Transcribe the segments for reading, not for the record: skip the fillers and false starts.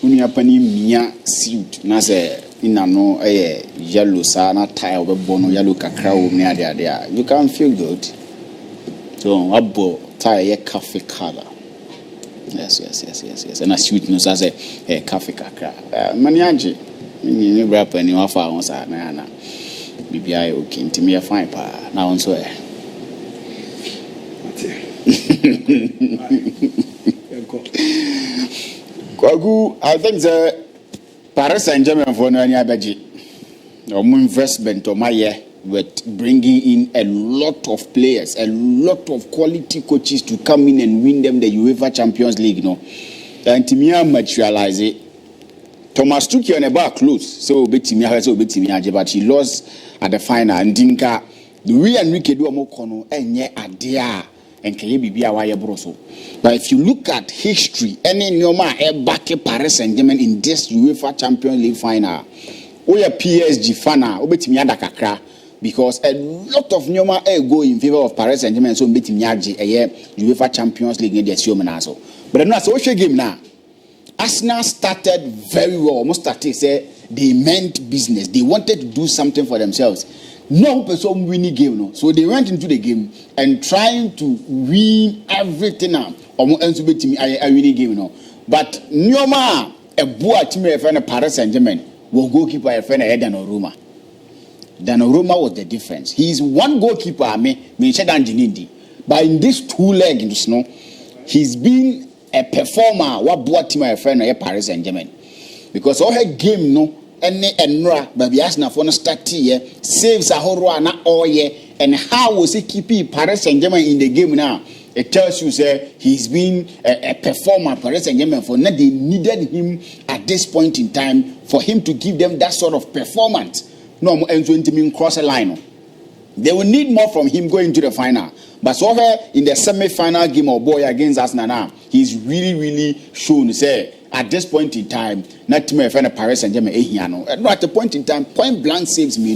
unia pani mia suit na say inano yellow sa na tie obono yellow kakra wo me ade you can feel good. So abo tie ye coffee color. Yes. And a suit no say coffee kakra. Mani anje ni rapper ni wa fa won sa na bibia okay ntimi e fine pa na won so Kwagu, I think the Paris Saint-Germain for no any abeji or investment or my year with bringing in a lot of players, a lot of quality coaches to come in and win them the UEFA Champions League, and Timia materialize it. Thomas Tuchel on a bar close, so Betimia, but he lost at the final. And Dinka, we and Enrique do a mokono, and yet a dear. And broso. But if you look at history, any Nyoma back Paris Saint-Germain in this UEFA Champions League final, we are PSG fana, obetimia kakra, because a lot of Nyoma go in favor of Paris Saint-Germain, so betimia a UEFA Champions League in the Siomenazo. But I'm not so game now. Arsenal started very well, almost started say they meant business. They wanted to do something for themselves. No person winning game, no. So they went into the game and trying to win everything now. Almost me a winning game, no. But Nyoma, a boy team a friend of Paris Saint-Germain, will goalkeeper a friend of Donaruma. Donaruma was the difference. He's one goalkeeper, but in this two leg in the snow, he's been a performer. What boy team a friend of Paris Saint-Germain, because all her game, no. Any enra baby Arsenal for no start here saves a horror na all year, and how was he keeping Paris Saint-Germain in the game now? It tells you say he's been a performer Paris Saint-Germain for now. They needed him at this point in time for him to give them that sort of performance. No more and cross a line. They will need more from him going to the final. But so here in the semi-final game of boy against Arsenal now, he's really shown say at this point in time, not to me friend of Paris Saint-Germain at the point in time, point blank saves me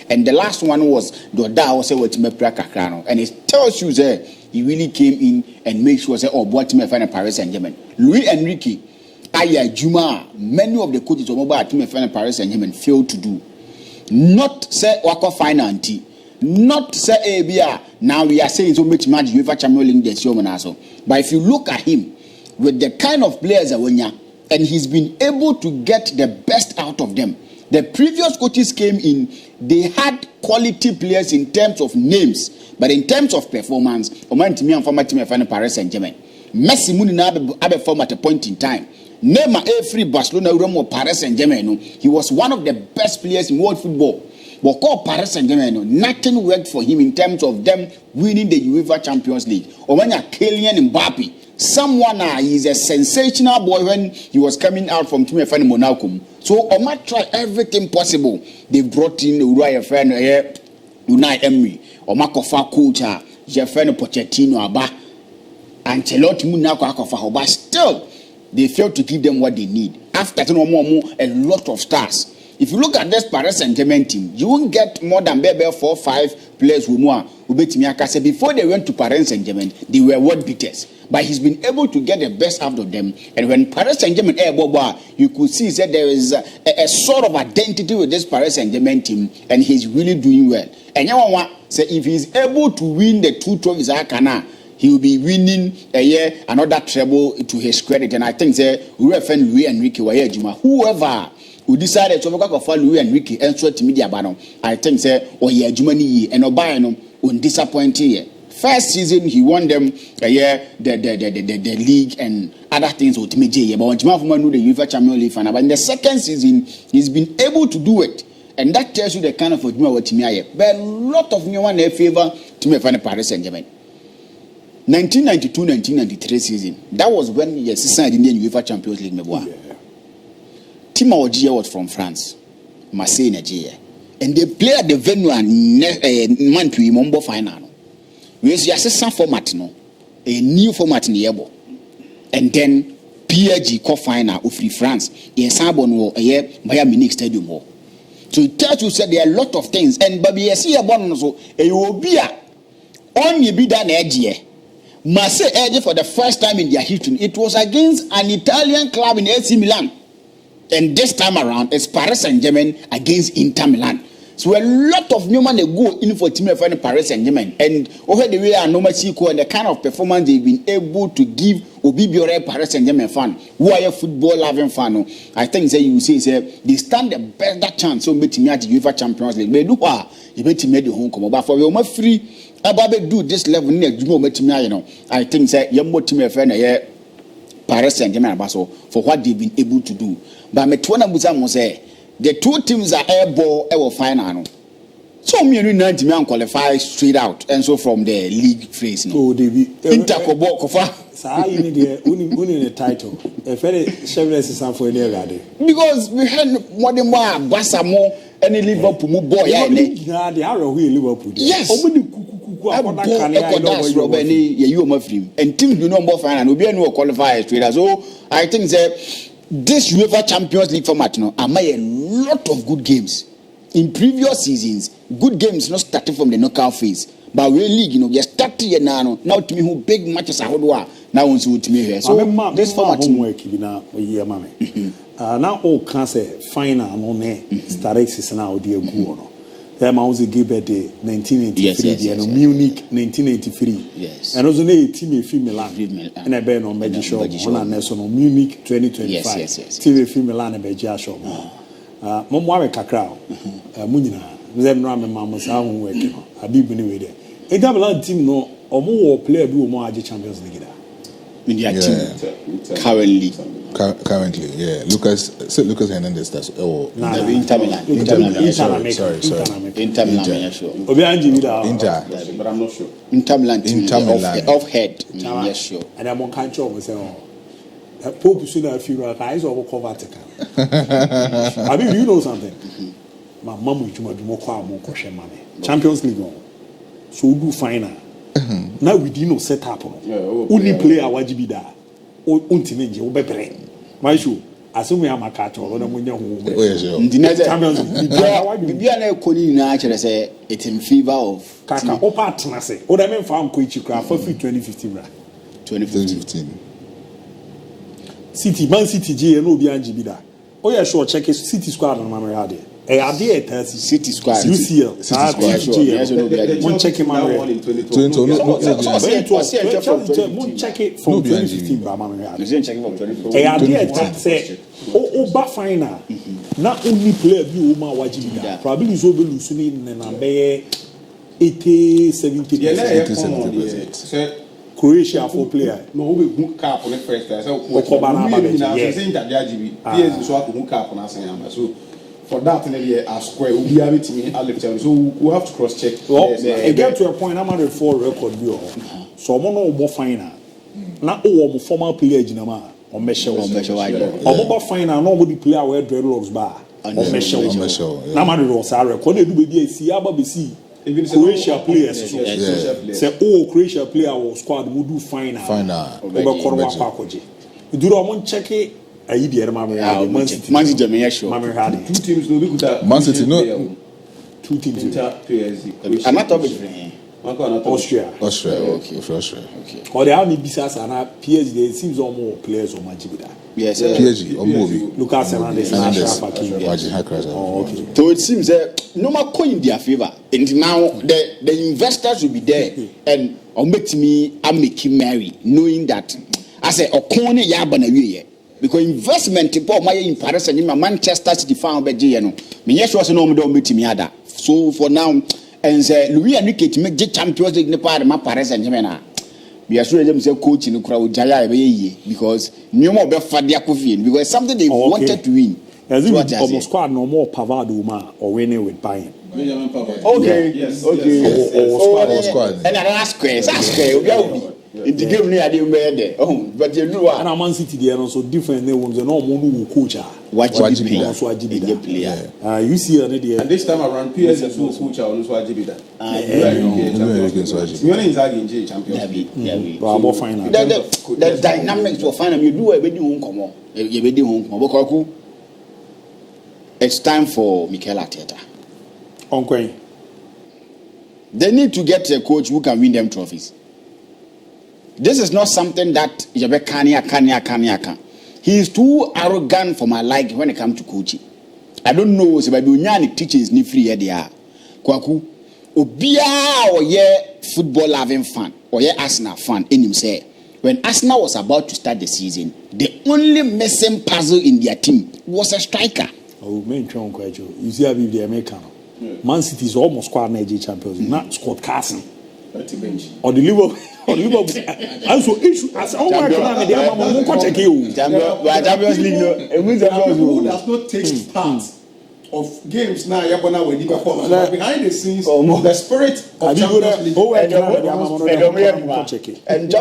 and the last one was Doda say what me Prakrano, and it tells you that he really came in and made sure say boy to me friend of Paris Saint-Germain. Luis Enrique, Aya Juma, many of the coaches of mobile to me friend of Paris Saint-Germain failed to do. Not say wako final anti. Not say ABOU. Now we are saying so much match UEFA Champions League this year, but if you look at him with the kind of players that and he's been able to get the best out of them. The previous coaches came in, they had quality players in terms of names, but in terms of performance, Paris Saint-Germain. Messi Munina have form at a point in time. Neymar every Barcelona or Paris Saint-Germain. He was one of the best players in world football. But call Paris Saint-Germain, nothing worked for him in terms of them winning the UEFA Champions League. Or when you're Kylian Mbappe, someone is a sensational boy when he was coming out from Team FN Monaco. So Oma tried everything possible. They brought in Uriah friend Unai Emery, Oma Kofa coach, Jeffrey Pochettino Aba, Ancelotti Monaco Akofa, but still they failed to give them what they need. After a lot of stars. If you look at this Paris Saint-Germain team, you won't get more than 4 or 5 players who before they went to Paris Saint-Germain, they were world beaters. But he's been able to get the best out of them. And when Paris Saint-Germain you could see that there is a sort of identity with this Paris Saint-Germain team, and he's really doing well. And if he's able to win the 2 trophies, he will be winning another treble to his credit. And I think Luis Enrique, whoever who decided to follow Luis Enrique and so to media banner, I think Germany and Obama on disappointing. First season he won them the league and other things with me, but when the UEFA Champions League final. But in the second season he's been able to do it, and that tells you the kind of what me. But a lot of me want their favor to me find Paris Saint-Germain. 1992-1993 season, that was when he signed in the UEFA Champions League. Team Ogier was from France, Marseille, Nigeria, and they played at the venue and MON-FRI Mombo final. We see a format, a new format in the able, and then PSG cup final of France. Yes, Sabon a year Bayern Munich Stadium. So it tells you that there are a lot of things, and Baby see a bonus so a will be on you be done edge. Marseille edged for the first time in their history. It was against an Italian club in AC Milan. And this time around, it's Paris Saint-Germain against Inter Milan. So a lot of new money go in for team of Paris Saint-Germain. And over the way, no Mexico and the kind of performance they've been able to give Obibiore Paris Saint-Germain fan, who are a football loving fan. I think you say they stand the better chance of meeting me at the UEFA Champions League. They do what you bet me the home come. But for your free, about do this level near you met me, you know. I think you're more team of Paris Saint-Germain for what they've been able to do. But me twana Muzamo say the two teams are airball ever final. So me and 90 man qualify straight out, and so from the league phase. No, Inter Kobo Kofa. So you need a title. A very shameless is for any other. Because we had more than more Basamo and Liverpool boy. Yeah, they are we Liverpool. Yes. You are my friend. And teams do not more final. We be no qualify straight out. So I think that this UEFA Champions League format, I made a lot of good games. In previous seasons, good games not starting from the knockout phase. But we league, we started now. Now to me who big matches are now on to me here. So this format homework now now all can say final no start season now dey go. Them was a give birthday 1983 Munich 1983. Yes. And also na team of Milan. And I be no major show on national Munich 2025. Yes. Team of Milan be ja show. Mo wa kakra mo nyina. Them no am mama sa ho work no. Abibu ni we there. Inter Milan team no omo wo player bi wo mo age Champions League da. In their team currently, yeah. Lucas Hernandez does. Oh, Inter Milan. Sorry. Inter Milan, sure. Inter, but I'm not sure. Inter Milan team off head. Yes, sure. And I'm on control with Pope sooner if you eyes over covertical. I mean, you know something. My mom will do more money. Champions League on. So we do final. Now we didn't set up. Only player wajibi da. Untimenje ubepere. My show. Assume I'm a cat or no munya who. Champions League. Bibia na ekoni na actually say it's in favor of Kaka opa na say. O da men farm ko ichikra for 2015 bra. 2015. City Man City J no bi anji bi da. O ya sure check City squad on my radio. City squad. UCL. One check him out. Check it from 2015. Oba final. Not only player be Uma Wajibida. Probably is over losing in Nambe 80-70%. Croatia for player. No, we book cap on the first time. So, for that, a square will be able to me. So we have to cross check. Well, get to a point. I'm at a 4 record view. So I'm more final. Not all former player in a man or measure. Or final. Nobody player where dreadlocks bar or measure. Namari was our record. They do be see ABC. Croatia players. Say, Croatia player was squad would do final. Over Corwa Pakoji. Do not check it. Man City. Two teams will be good. Man City, no. Two teams. I'm not talking Austria. Okay. Or they have Bisas and PSG. It seems almost players on Majibida. Yes, PSG or movie. Lucas Hernandez and Fakye. Okay. So it seems no more coin in their favor. And now the investors will be there and make me marry, knowing that I say Okone Yabana. Because investment in Paris and Manchester City found by Giano. Yes, was no don't meet me other. So for now, and Louis Enrique to make the Champions League in Paris and Germain. We are sure them say coach in the crowd Jaya because no more Befadia Kufin because something they wanted to win. As if almost squad no more Pavard or winning with Bayern. Okay. Yes. Or squad. And I ask in the game near the there. Oh, but you know, and Man City they are also different. They want to know who coach. Wajibida. You see, and this time around, PS is who coach on Wajibida. The dynamics will find you do a wedding home come on. You wedding home. It's time for Mikel Arteta. They need to get a coach who can win them trophies. This is not something that Kania. He is too arrogant for my liking when it comes to coaching. I don't know if I teachings ni free here they are. Kwaku Obia or football loving fan or Arsenal fan in himself. When Arsenal was about to start the season, the only missing puzzle in their team was a striker. Oh, main chon kwacho. You see how the American. Man City is almost squad Nigeria champions. Not Scott Carson. Or the Liverpool. Also issue as all my plan the am go check you. Champions League who does not take part of games now Yabona when Liverpool but behind the scenes the spirit of Champions League and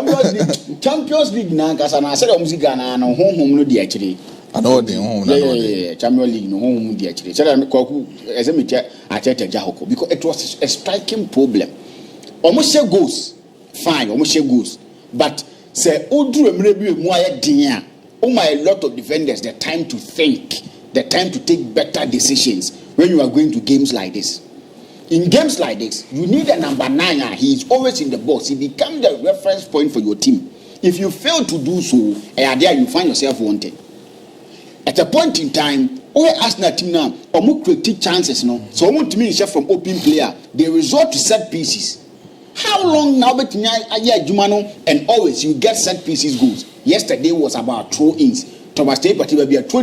Champions League na kasa na say music na no honhom no di akire. I know the home. Yeah, Champions League no honhom di akire. Say na kwaku ezemetia Arteta jahoko because it was a striking problem. Almost share goals. Fine, almost share goals. But say Odru Emrebi mu aye din a, a lot of defenders the time to think, the time to take better decisions when you are going to games like this. In games like this, you need a number 9. He is always in the box. He becomes the reference point for your team. If you fail to do so, there you find yourself wanted. At a point in time, Arsenal team now, create chances no. So to me, from open player, they resort to set pieces. How long now and always you get set pieces goals. Yesterday was about throw-ins. Thomas Partey be a throw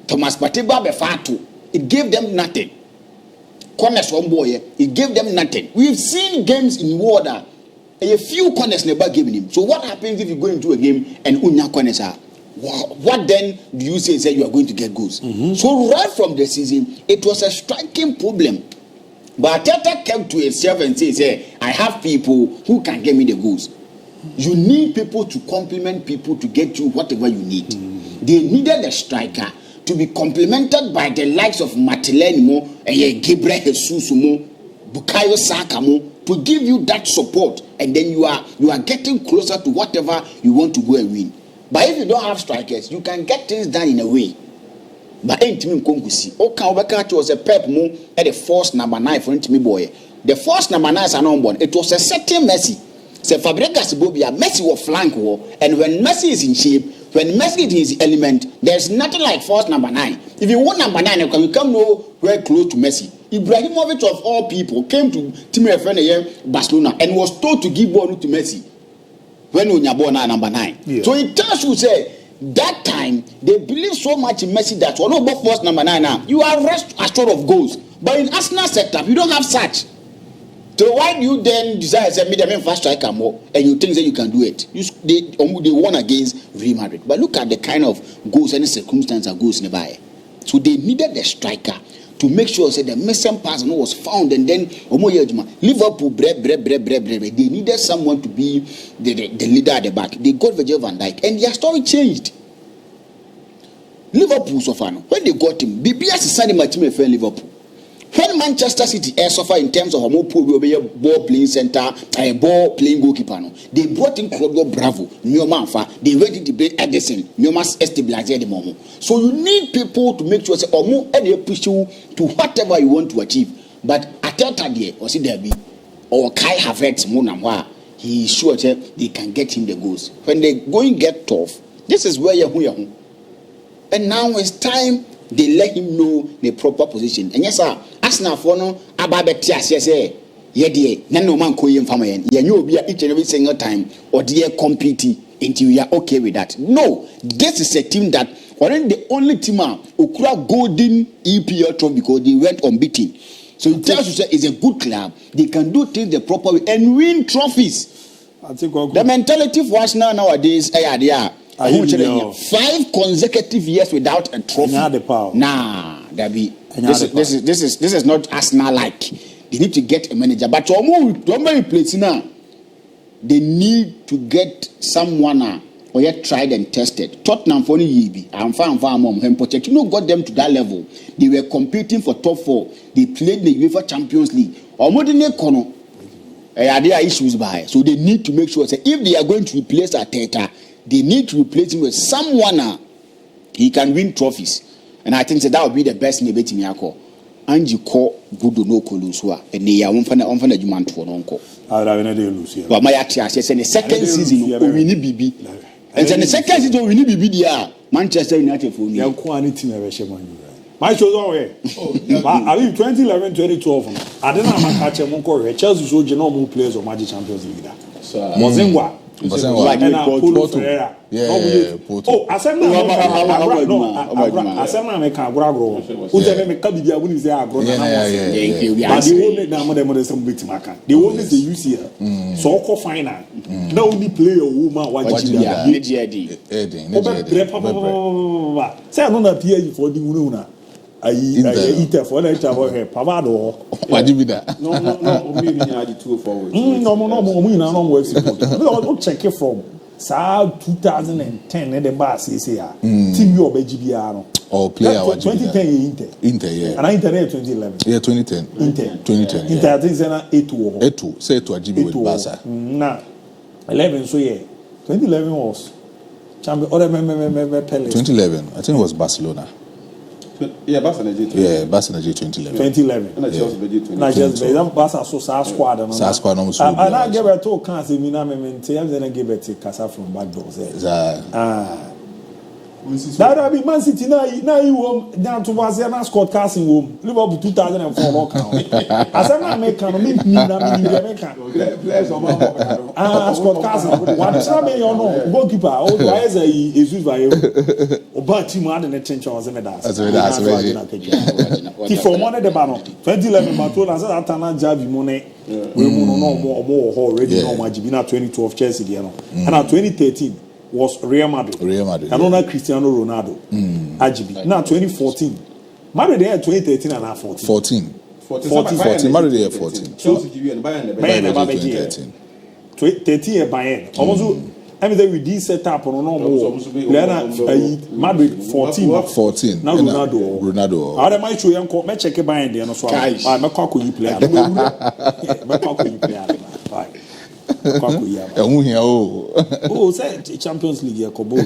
Thomas Partey be fatu. It gave them nothing. Corners one boy, it gave them nothing. We've seen games in water. A few corners never given him. So what happens if you go into a game and unya corners are? What then do you say you are going to get goals? So right from the season, it was a striking problem. But Arteta came to himself and said, I have people who can get me the goals. You need people to complement people to get you whatever you need. They needed a striker to be complemented by the likes of Martinelli, Gabriel Jesus, Bukayo Saka, to give you that support. And then you are getting closer to whatever you want to go and win. But if you don't have strikers, you can get things done in a way. But ain't me konkusi. Obeka was a pep mo at the first number 9 for me boy. The first number 9 is an unborn. It was a certain Messi. Say Fabregas Bobia, Messi will flank war. And when Messi is in shape, when Messi is in his element, there's nothing like first number 9. If you want number 9, you can come nowhere close to Messi. Ibrahimovic of all people came to Team Barcelona and was told to give ball to Messi when you born number 9. Yeah. So it tells you say that time they believe so much in Messi that one about first number 9 now. You are assured of goals. But in Arsenal setup, you don't have such. So why do you then desire to make them fast striker more and you think that you can do it? They won against Real Madrid. But look at the kind of goals and circumstances goals nearby. So they needed a striker to make sure that the missing person was found, and then Liverpool they needed someone to be the leader at the back. They got Virgil van Dijk and their story changed. Liverpool so far when they got him, BBS is signing my team for Liverpool. When Manchester City suffer in terms of ball playing center, ball playing goalkeeper, they brought in Claudio Bravo, MON-FRI, they went to play Edison, stabilize the moment. So you need people to make sure they push you to whatever you want to achieve. But Arteta there, or see DIABY, or Kai Havertz, he is sure they can get him the goals. When they going get tough, this is where you're. And now it's time they let him know the proper position. And yes, sir, Arsenal for no Ababetias, yes, no man call him from each and every single time, or dear competing until we are okay with that. No, this is a team that already the only team who could have golden EPL trophy because they went unbeaten. So it tells you it's a good club. They can do things the proper way and win trophies. I think the mentality for Arsenal nowadays, 5 consecutive years without a trophy. Nah, DIABY. This is not Arsenal like. They need to get a manager. But place now, they need to get someone or yet tried and tested. Tottenham for the and Pochettino got them to that level. They were competing for top 4. They played the UEFA Champions League. There are issues by. So they need to make sure that if they are going to replace Arteta, they need to replace him with someone he can win trophies. And I think that would be the best in the Angie call good no coluswa, and they are one for the Juman to an uncle. I don't know lose. But my actually, I said, the second season, we need BB. And then the second season, we need BB. Manchester United for me. Quantity never shame on you. My show's away. I mean, 2011, 2012. I didn't have a catch a Moncore. Chelsea showed you no more players of Magic Champions League. Mozengwa. And Polo Ferreira. Yeah, oh, I said, no, I said, no, I can't grow. Who's ever make a video when you say I grow? But the only number of some bit maker. The only the UCL. So called final. No only player woman watching DIABY. Say, I'm not here for the Luna. I eat for that Pavado. Why do you that? No, only the 2 forward. No, works. Don't check it from 2010 at the bar says here. Team your BGBR. Or player 2010 Inter, yeah. And I Inter 2011. Yeah, 2010. Inter 2010. Inter is an 8-2. Say to a GB with Barca. Nah. 11, so yeah. 2011 was champion. Other 2011, I think it was Barcelona. Yeah, Barcelona. Yeah, Barcelona 2011. 2011. And Chelsea 2011. Na Chelsea, Barca so squad and squad no so. And I give it to can't me na me tell them then give it to Casa from back doors. That be Man City now you down to Barcelona squad casting home. Liverpool 2004 local. As I'm making me players of squad casting. One time you know goalkeeper or why is Jesus by Oba team had an attention was in that. For one of the banner 2011 Barcelona said Atana Javi Money we no more already no match been 2012 Chelsea and 2013 was Real Madrid. And on Cristiano Ronaldo. AGB. Now 2014. Madrid there 2013 and 14. 14. Madrid there 14. Chelsea and Bayern 2013. 13 Bayern. Almost I mean with this setup on no Madrid 14. Now Ronaldo. How am I show you come check Bayern there no so. I make call you player. Make call you player. Oh, say Champions League, Kobo,